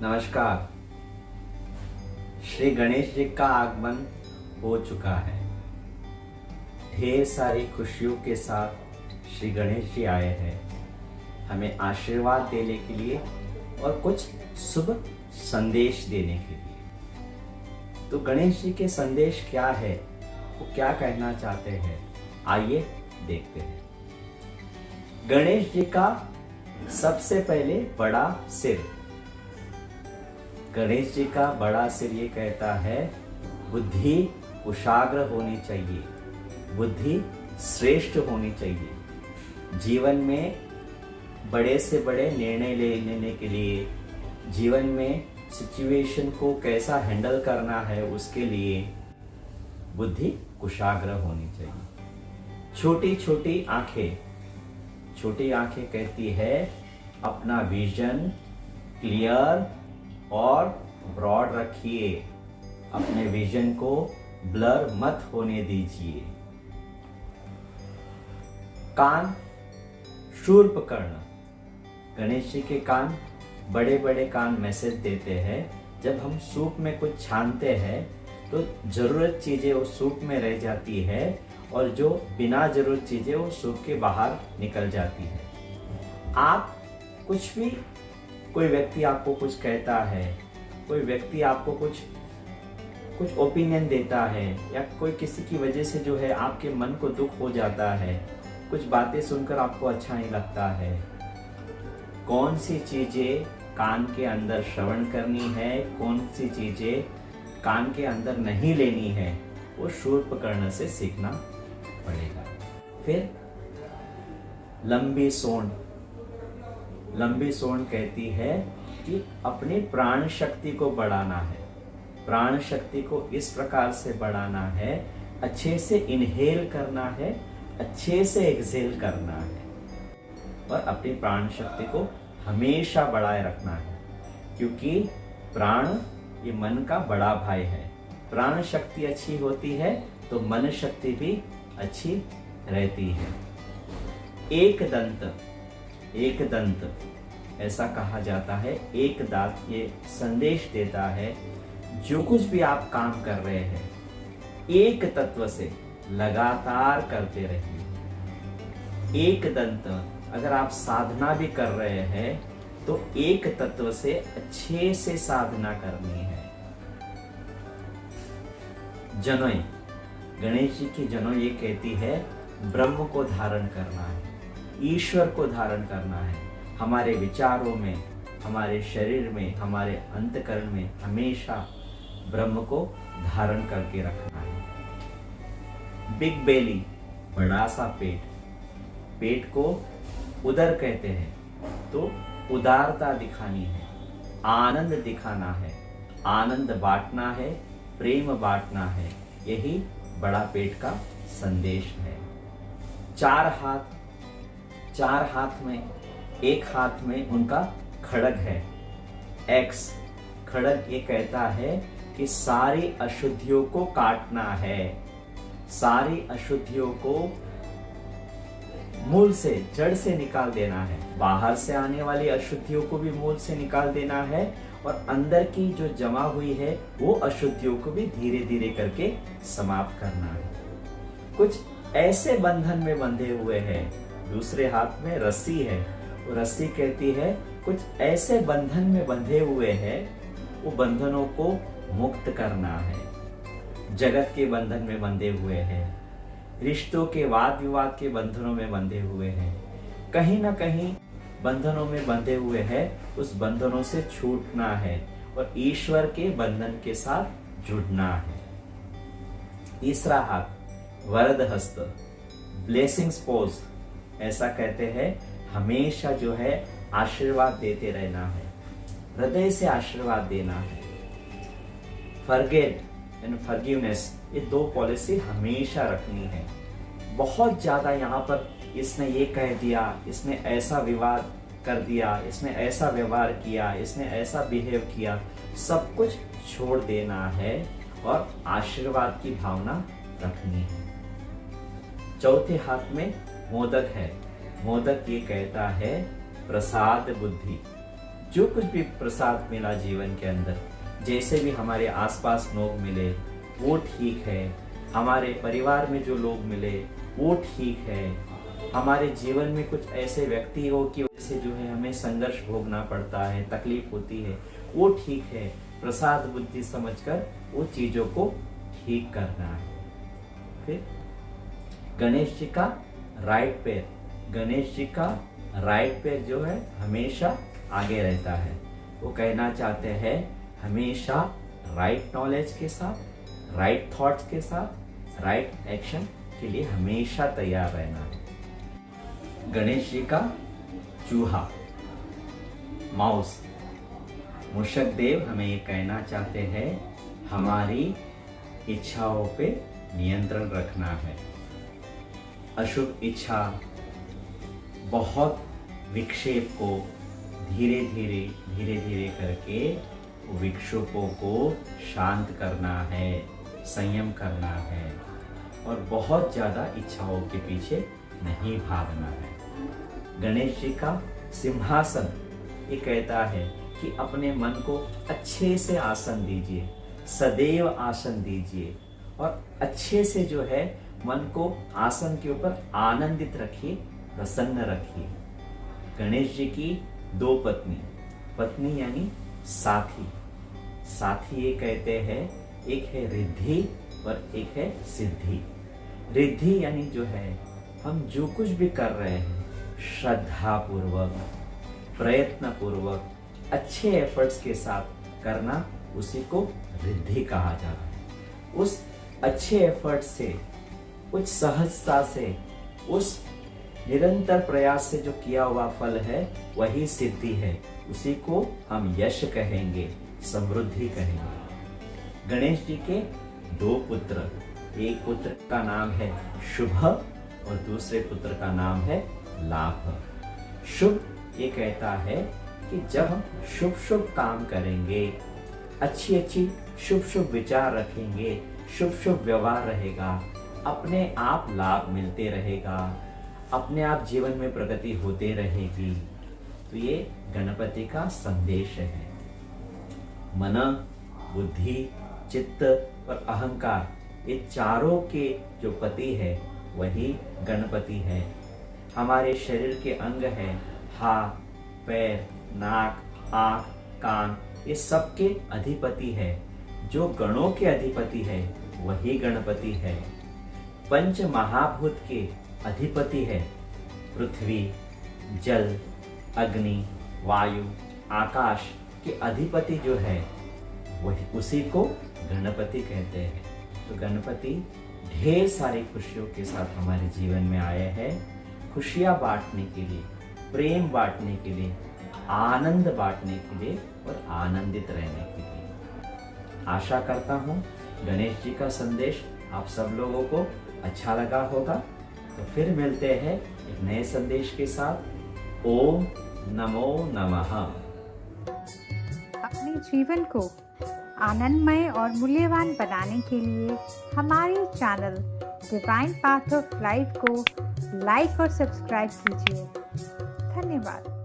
नमस्कार। श्री गणेश जी का आगमन हो चुका है। ढेर सारी खुशियों के साथ श्री गणेश जी आए हैं हमें आशीर्वाद देने के लिए और कुछ शुभ संदेश देने के लिए। तो गणेश जी के संदेश क्या है, वो क्या कहना चाहते हैं, आइए देखते हैं। गणेश जी का सबसे पहले बड़ा सिर। गणेश जी का बड़ा सिर ये कहता है बुद्धि कुशाग्र होनी चाहिए, बुद्धि श्रेष्ठ होनी चाहिए। जीवन में बड़े से बड़े निर्णय लेने के लिए, जीवन में सिचुएशन को कैसा हैंडल करना है उसके लिए बुद्धि कुशाग्र होनी चाहिए। छोटी छोटी आंखें, छोटी आंखें कहती है अपना विजन क्लियर और ब्रॉड रखिए, अपने विजन को ब्लर मत होने दीजिए। कान शूर्पकर्ण। गणेश जी के कान बड़े बड़े कान मैसेज देते हैं। जब हम सूप में कुछ छानते हैं तो जरूरत चीजें वो सूप में रह जाती है और जो बिना जरूरत चीजें वो सूप के बाहर निकल जाती है। आप कुछ भी, कोई व्यक्ति आपको कुछ कहता है, कोई व्यक्ति आपको कुछ ओपिनियन देता है, या कोई किसी की वजह से जो है आपके मन को दुख हो जाता है, कुछ बातें सुनकर आपको अच्छा नहीं लगता है। कौन सी चीजें कान के अंदर श्रवण करनी है, कौन सी चीजें कान के अंदर नहीं लेनी है, वो शूर्पकर्ण से सीखना पड़ेगा। फिर लंबी सोंड। लंबी सोंड कहती है कि अपनी प्राण शक्ति को बढ़ाना है। प्राण शक्ति को इस प्रकार से बढ़ाना है, अच्छे से इनहेल करना है, अच्छे से एक्सहेल करना है और अपनी प्राण शक्ति को हमेशा बढ़ाए रखना है, क्योंकि प्राण ये मन का बड़ा भाई है। प्राण शक्ति अच्छी होती है तो मन शक्ति भी अच्छी रहती है। एक दंत। एक दंत ऐसा कहा जाता है, एक दांत ये संदेश देता है जो कुछ भी आप काम कर रहे हैं एक तत्व से लगातार करते रहिए। एक दंत, अगर आप साधना भी कर रहे हैं तो एक तत्व से अच्छे से साधना करनी है। जनोई। गणेश जी की जनोई ये कहती है ब्रह्म को धारण करना है, ईश्वर को धारण करना है। हमारे विचारों में, हमारे शरीर में, हमारे अंतकरण में हमेशा ब्रह्म को धारण करके रखना है। बिग बेली, बड़ा सा पेट। पेट को उदर कहते हैं, तो उदारता दिखानी है, आनंद दिखाना है, आनंद बांटना है, प्रेम बांटना है। यही बड़ा पेट का संदेश है। चार हाथ। चार हाथ में, एक हाथ में उनका खड्ग है, एक्स। खड्ग ये कहता है कि सारी अशुद्धियों को काटना है, सारी अशुद्धियों को मूल से, जड़ से निकाल देना है। बाहर से आने वाली अशुद्धियों को भी मूल से निकाल देना है और अंदर की जो जमा हुई है वो अशुद्धियों को भी धीरे धीरे करके समाप्त करना है। कुछ ऐसे बंधन में बंधे हुए हैं, दूसरे हाथ में रस्सी है, वो रस्सी कहती है कुछ ऐसे बंधन में बंधे हुए हैं, वो बंधनों को मुक्त करना है। जगत के बंधन में बंधे हुए हैं, रिश्तों के वाद विवाद के बंधनों में बंधे हुए हैं, कहीं ना कहीं बंधनों में बंधे हुए हैं। उस बंधनों से छूटना है और ईश्वर के बंधन के साथ जुड़ना है। तीसरा हाथ वरद हस्त, ब्लेसिंग्स पोज। ऐसा कहते हैं हमेशा जो है आशीर्वाद देते रहना है, हृदय से आशीर्वाद देना है। फॉरगिव एंड फॉरगिवनेस, ये दो पॉलिसी हमेशा रखनी है। बहुत ज्यादा यहाँ पर इसने ये कह दिया, इसने ऐसा विवाद कर दिया, इसने ऐसा व्यवहार किया, इसने ऐसा बिहेव किया, सब कुछ छोड़ देना है और आशीर्वाद की भावना रखनी है। चौथे हाथ में मोदक है। मोदक ये कहता है प्रसाद बुद्धि। जो कुछ भी प्रसाद मिला जीवन के अंदर, जैसे भी हमारे आसपास लोग मिले वो ठीक है, हमारे परिवार में जो लोग मिले वो ठीक है, हमारे जीवन में कुछ ऐसे व्यक्ति हो कि वजह से जो है हमें संघर्ष भोगना पड़ता है, तकलीफ होती है, वो ठीक है। प्रसाद बुद्धि समझकर वो चीजों को ठीक करना है। फिर गणेश जी का राइट पैर, गणेश जी का राइट पैर जो है हमेशा आगे रहता है। वो कहना चाहते हैं हमेशा राइट नॉलेज के साथ, राइट थॉट्स के साथ, राइट एक्शन के लिए हमेशा तैयार रहना है। गणेश जी का चूहा, माउस, मूषक देव हमें ये कहना चाहते हैं हमारी इच्छाओं पे नियंत्रण रखना है। अशुभ इच्छा, बहुत विक्षेप को धीरे धीरे करके विक्षोभों को शांत करना है, संयम करना है और बहुत ज्यादा इच्छाओं के पीछे नहीं भागना है। गणेश जी का सिंहासन ये कहता है कि अपने मन को अच्छे से आसन दीजिए, सदैव आसन दीजिए और अच्छे से जो है मन को आसन के ऊपर आनंदित रखिए, प्रसन्न रखिए। गणेश जी की दो पत्नी, पत्नी यानी साथी, साथी ये कहते हैं एक है रिद्धि और एक है सिद्धि। रिद्धि यानी जो है हम जो कुछ भी कर रहे हैं श्रद्धा पूर्वक, प्रयत्न पूर्वक, अच्छे एफर्ट्स के साथ करना, उसी को रिद्धि कहा जाता है। उस अच्छे एफर्ट से, उस सहजता से, उस निरंतर प्रयास से जो किया हुआ फल है वही सिद्धि है। उसी को हम यश कहेंगे, समृद्धि कहेंगे। गणेश जी के दो पुत्र, एक पुत्र का नाम है शुभ और दूसरे पुत्र का नाम है लाभ। शुभ ये कहता है कि जब हम शुभ शुभ काम करेंगे, अच्छी अच्छी शुभ शुभ विचार रखेंगे, शुभ शुभ व्यवहार रहेगा, अपने आप लाभ मिलते रहेगा, अपने आप जीवन में प्रगति होते रहेगी। तो ये गणपति का संदेश है। मन, बुद्धि, चित्त और अहंकार, ये चारों के जो पति है वही गणपति है। हमारे शरीर के अंग हैं हाथ, पैर, नाक, आँख, कान, ये सब के अधिपति है। जो गणों के अधिपति है वही गणपति है। पंच महाभूत के अधिपति है पृथ्वी, जल, अग्नि, वायु, आकाश के अधिपति जो है वही, उसी को गणपति कहते हैं। तो गणपति ढेर सारी खुशियों के साथ हमारे जीवन में आए हैं, खुशियां बांटने के लिए, प्रेम बांटने के लिए, आनंद बांटने के लिए और आनंदित रहने के लिए। आशा करता हूँ गणेश जी का संदेश आप सब लोगों को अच्छा लगा होगा। तो फिर मिलते हैं एक नए संदेश के साथ। ओम नमो नमः। अपने जीवन को आनंदमय और मूल्यवान बनाने के लिए हमारे channel divine path of life को लाइक और सब्सक्राइब कीजिए। धन्यवाद।